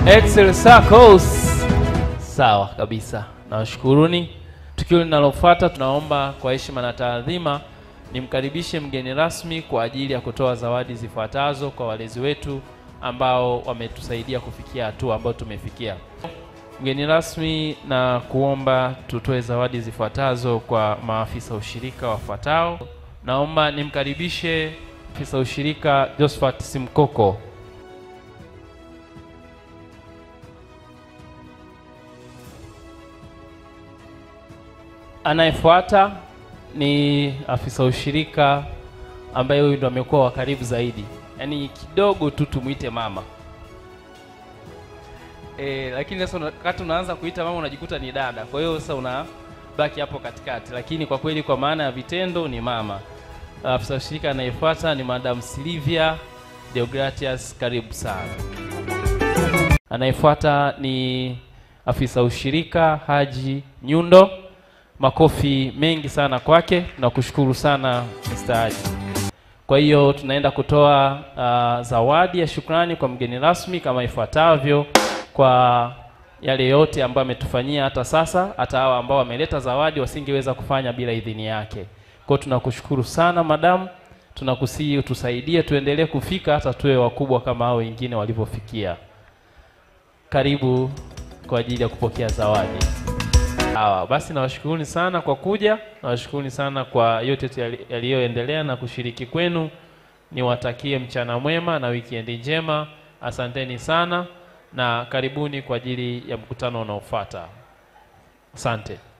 Excel Circles. Sawa kabisa. Nawashukuruni. Tukio linalofuata tunaomba kwa heshima na taadhima nimkaribishe mgeni rasmi kwa ajili ya kutoa zawadi zifuatazo kwa walezi wetu ambao wametusaidia kufikia hatua ambayo tumefikia. Mgeni rasmi, na kuomba tutoe zawadi zifuatazo kwa maafisa ushirika wafuatao. Naomba nimkaribishe afisa ushirika Josephat Simkoko. Anayefuata ni afisa ushirika ambaye huyu ndo amekuwa wa karibu zaidi. Yaani kidogo tu tumuite mama. Lakini sasa wakati unaanza kuita mama unajikuta ni dada. Kwa hiyo sasa unabaki hapo katikati. Lakini kwa kweli kwa maana ya vitendo ni mama. Afisa ushirika anayefuata ni Madam Silvia Deogratias, karibu sana. Anayefuata ni afisa ushirika Haji Nyundo. Makofi mengi sana kwake. Tunakushukuru sana Mr. Haji. Kwa hiyo tunaenda kutoa zawadi ya shukrani kwa mgeni rasmi kama ifuatavyo, kwa yale yote ambayo ametufanyia hata sasa. Hata hao ambao wameleta zawadi wasingeweza kufanya bila idhini yake. Kwa hiyo tunakushukuru sana madam. Tunakusihi utusaidie tuendelee kufika hata tuwe wakubwa kama hao wengine walivyofikia. Karibu kwa ajili ya kupokea zawadi. Basi nawashukuruni sana kwa kuja. Nawashukuruni sana kwa yote yaliyoendelea na kushiriki kwenu. Niwatakie mchana mwema na weekend njema. Asanteni sana na karibuni kwa ajili ya mkutano unaofuata. Asante.